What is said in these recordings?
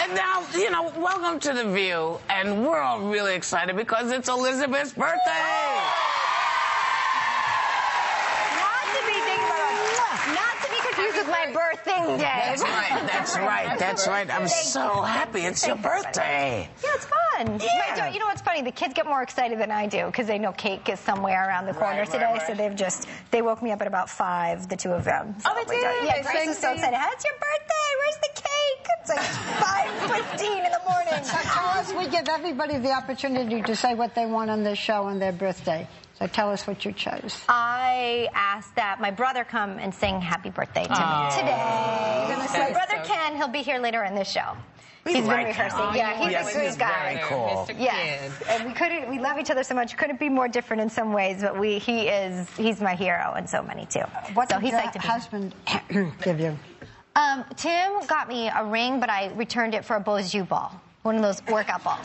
And now, you know, welcome to The View, and we're all really excited because it's Elizabeth's birthday. With my birthday day. That's right. I'm so happy it's your birthday. Yeah, it's fun. Yeah. You know what's funny? The kids get more excited than I do because they know cake is somewhere around the corner today. So they woke me up at about 5, the two of them. So they did? Yeah, Grace is so excited. It's your birthday. Where's the cake? It's like 5:15 in the morning. So tell us, we give everybody the opportunity to say what they want on this show on their birthday. So tell us what you chose. I asked that my brother come and sing happy birthday to me today. My brother Ken, he'll be here later in this show. He's been rehearsing. He's a good guy. Very cool. Yes. And we love each other so much. Couldn't be more different in some ways, but he's my hero in so many too. What so did your husband give you? Tim got me a ring, but I returned it for a Beaux ball. One of those workout balls.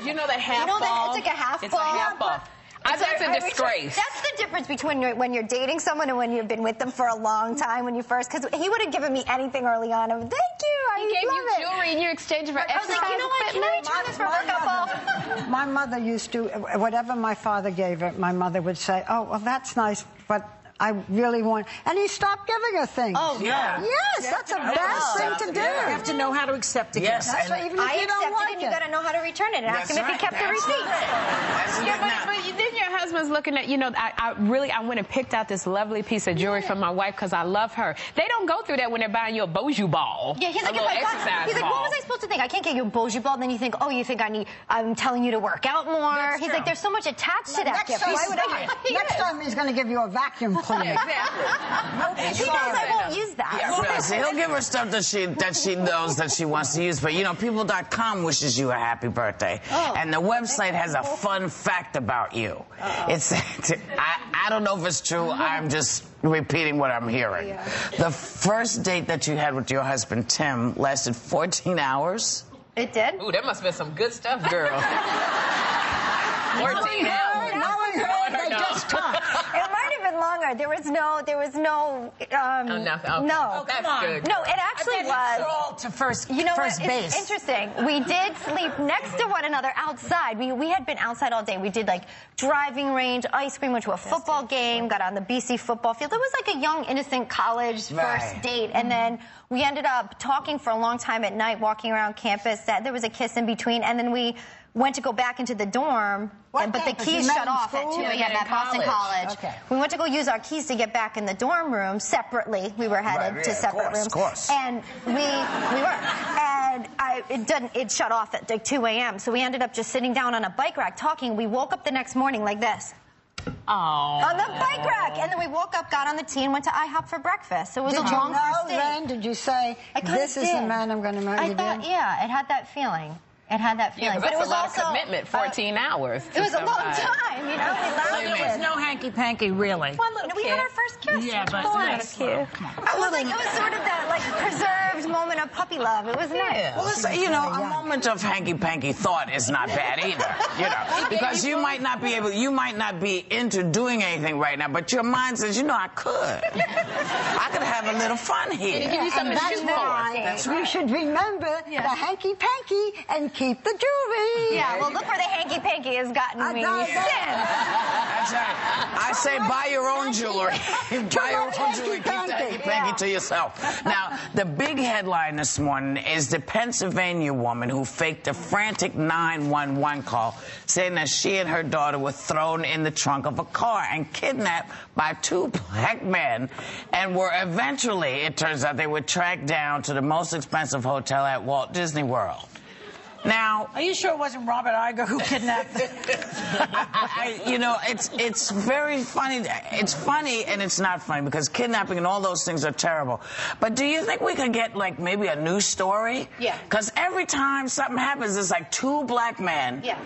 You know the half ball? It's like a half ball. It's a half ball. That's a disgrace. That's the difference between when you're dating someone and when you've been with them for a long time when you first, because he would have given me anything early on. Thank you. He gave you jewelry and you exchanged for exercise. I was like, you know what, can I return this for a workout ball? My mother used to, whatever my father gave her, my mother would say, oh, well, that's nice, but I really want... And he stopped giving her things. Oh, yeah. Yes, that's a bad thing to do. You have to know how to accept it. Yes. That's right, even if you don't want it, you got to know how to return it and ask him if he kept the receipt. But then your husband's looking at, you know, I went and picked out this lovely piece of jewelry for my wife because I love her. They don't go through that when they're buying you a Beaux ball. Yeah, he's like, what was I supposed to think? I can't get you a Beaux ball. And then you think, oh, you think I'm telling you to work out more. He's like, there's so much attached to that gift. Why would I? Next time he's going to give you a vacuum cleaner. Exactly. He knows I won't use that. Yeah, really. So he'll give her stuff that she knows that she wants to use. But, you know, people.com wishes you a happy birthday. And the website has a fun fact about you. I don't know if it's true. I'm just repeating what I'm hearing. The first date that you had with your husband, Tim, lasted 14 hours. It did? Ooh, that must have been some good stuff, girl. 14 hours. It might have been longer. There was no. nothing. No. That's good. No, it actually was. Crawl to first base. It's interesting. We did sleep next to one another outside. We had been outside all day. We did like driving range, ice cream, went to a football game, got on the BC football field. It was like a young, innocent college first date. And then we ended up talking for a long time at night, walking around campus. There was a kiss in between. And then we went to go back into the dorm, but the keys shut off at 2 a.m. at Boston College. Okay. We went to go use our keys to get back in the dorm room separately. We were headed to separate rooms. Of course. And we were. And it shut off at like 2 a.m. So we ended up just sitting down on a bike rack talking. We woke up the next morning like this. On the bike rack. And then we woke up, got on the T, and went to IHOP for breakfast. So it was a long first date. Then? Did you say, this is the man I'm going to marry? I thought, yeah, it had that feeling. It had that feeling. Yeah, but it was a lot also of commitment, 14 hours. It was a long time, you know. There was no hanky-panky, really. One little kiss. We had our first kiss. Yeah, but it was sort of that like preserved moment of puppy love. It was nice. Well, listen, you know, a moment of hanky-panky thought is not bad either. You know, because you might not be into doing anything right now, but your mind says, you know, I could have a little fun here. Give you something to shoot for. We should remember the hanky-panky and keep the jewelry. Yeah, well, look where the hanky-panky has gotten me. That's right. I say buy your own jewelry. Buy your own jewelry. Keep the hanky-panky to yourself. Now, the big headline this morning is the Pennsylvania woman who faked a frantic 911 call saying that she and her daughter were thrown in the trunk of a car and kidnapped by 2 black men and were eventually, it turns out, they were tracked down to the most expensive hotel at Walt Disney World. Now, are you sure it wasn't Robert Iger who kidnapped them? you know, it's very funny. It's funny and it's not funny because kidnapping and all those things are terrible. But do you think we could get like maybe a new story? Yeah. Because every time something happens, it's like 2 black men. Yeah.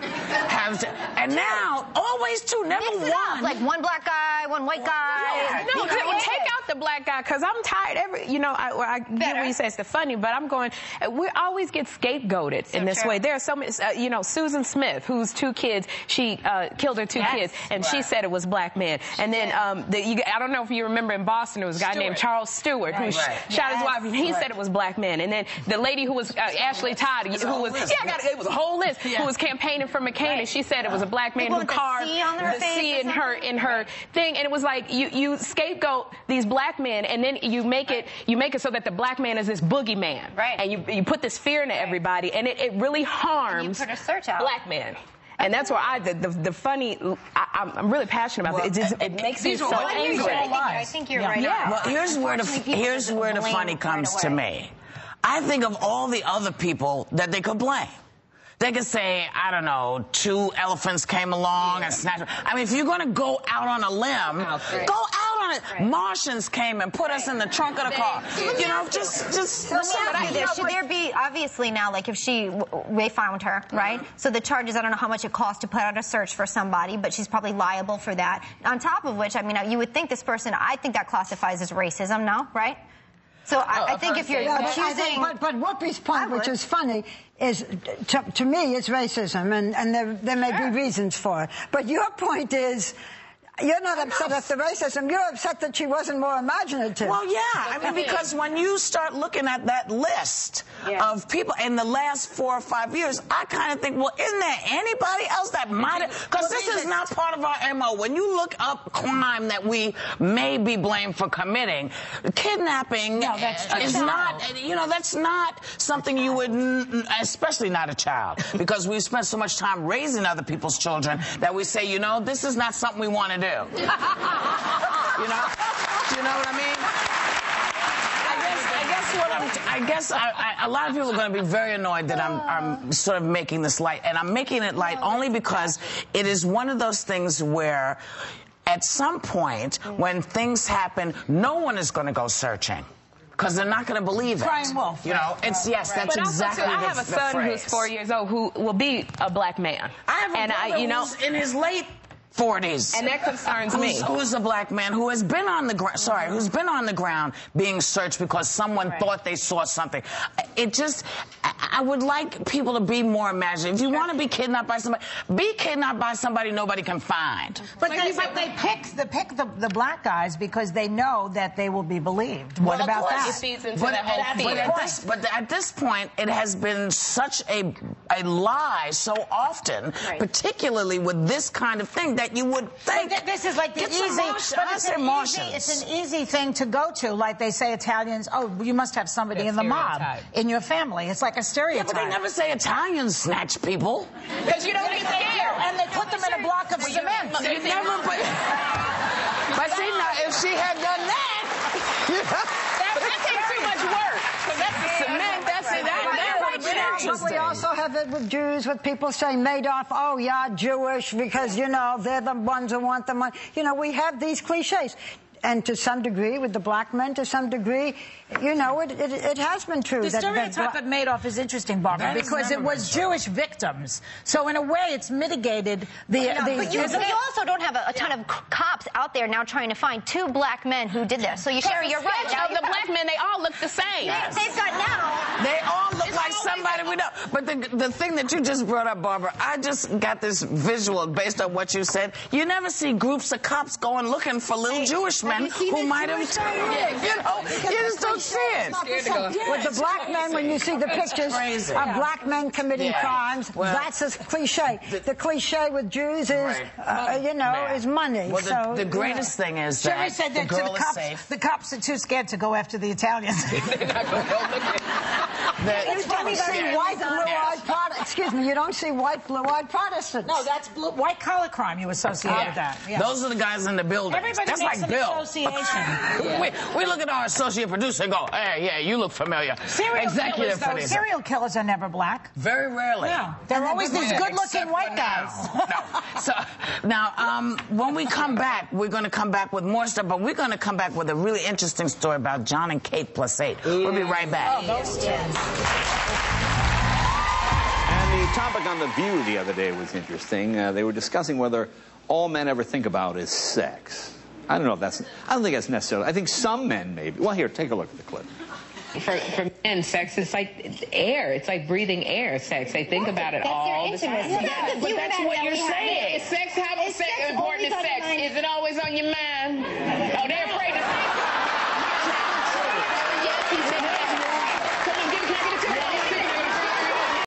And now always 2, never Mix it up. 1. Like 1 black guy, 1 white guy. Yeah. No, take out the black guy because I'm tired. I get what you say it's the funny, but I'm going. We always get scapegoated in this this way. There are so many, you know, Susan Smith, whose 2 kids, she killed her 2 kids, and she said it was black men. And then, I don't know if you remember in Boston, there was a guy named Charles Stewart who shot his wife, and he said it was black men. And then the lady who was Ashley Todd, who was, it was a whole list, who was campaigning for McCain, and she said it was a black man who carved the C in her thing. And it was like, you scapegoat these black men, and then you make it so that the black man is this boogeyman. Right. And you put this fear into everybody, and it really harms black men. And that's where the funny, I'm really passionate about it. It makes me so angry. I think you're right. Well, here's where the funny comes to me. I think of all the other people that they could blame. They could say, I don't know, 2 elephants came along and snatched. I mean, if you're going to go out on a limb, go out on it. Martians came and put us in the trunk of the car. You know, just. Should there be, obviously now, like if they found her, right? So the charges, I don't know how much it costs to put out a search for somebody, but she's probably liable for that. On top of which, I mean, you would think this person, I think that classifies as racism, no? Right? So I think if you're accusing... But Whoopi's point, which is funny, is, to me, it's racism, and there may be reasons for it. But your point is, you're not upset at the racism. You're upset that she wasn't more imaginative. Well, yeah. I mean, because when you start looking at that list of people in the last 4 or 5 years, I kind of think, well, isn't there anybody else that might have... Because this is not part of our MO. When you look up crime that we may be blamed for committing, kidnapping is not... You know, that's not something you would... Especially not a child. Because we spend so much time raising other people's children that we say, you know, this is not something we want to do. You know? Do you know what I mean? I guess a lot of people are going to be very annoyed that I'm sort of making this light. And I'm making it light only because it is one of those things where at some point when things happen, no one is going to go searching. Because they're not going to believe it. Crying wolf. You know, that's exactly I have a son who's 4 years old who will be a black man. I have a brother who's in his late 40s. And that concerns me. Who's a black man who has been on the ground, who's been on the ground being searched because someone thought they saw something. It just, I would like people to be more imaginative. If you want to be kidnapped by somebody, be kidnapped by somebody nobody can find. But they pick the black guys because they know that they will be believed. What about that? It feeds into that whole fear. But at this point, it has been such a lie so often, particularly with this kind of thing, that you would think... This is like the easy... It's an easy thing to go to. Like they say Italians, oh, you must have somebody in the mob in your family. It's like a stereotype. Yeah, but they never say Italians snatch people. Because you don't get scared. And they put them in a block of cement. But see, now, if she had done that... That takes too much work. Because that's the cement, that's it. But we also have it with Jews, with people saying Madoff, oh, yeah, Jewish, because, you know, they're the ones who want the money. You know, we have these cliches. And to some degree, with the black men, to some degree, you know, it has been true. The stereotype of Madoff is interesting, Barbara, because it was Jewish victims. So in a way, it's mitigated the... But you also don't have a ton of cops out there now trying to find 2 black men who did this. So you're right. Now, the black men, they all look the same. They've got now... They all look like somebody we know. But the thing that you just brought up, Barbara, I just got this visual based on what you said. You never see groups of cops going looking for little Jewish men who might have... You know, you just don't see it. With the black men, when you see the pictures of black men committing crimes, that's a cliche. The cliche with Jews is, you know, is money. Well, the greatest thing is that Jerry said that the girl is safe. The cops are too scared to go after the Italians. You don't see white, blue-eyed Protestants. Excuse me, you don't see white, blue-eyed Protestants. No, that's white-collar crime you associate with that. Yeah. Those are the guys in the building. Everybody that's makes like an Bill. association. We look at our associate producer and go, hey, yeah, you look familiar. Serial killers are never black. Very rarely. Yeah. They're always these good-looking white guys. No. So, now, when we come back, we're going to come back with more stuff, but we're going to come back with a really interesting story about John and Kate +8. We'll be right back. And the topic on The View the other day was interesting. They were discussing whether all men ever think about is sex. I don't know if that's... I don't think that's necessarily... I think some men maybe... Well, here, take a look at the clip. For men, sex is like air. It's like breathing air, sex. They think about it all the time. But that's what you're saying. Is sex, how sex important is sex? Is it always on your mind?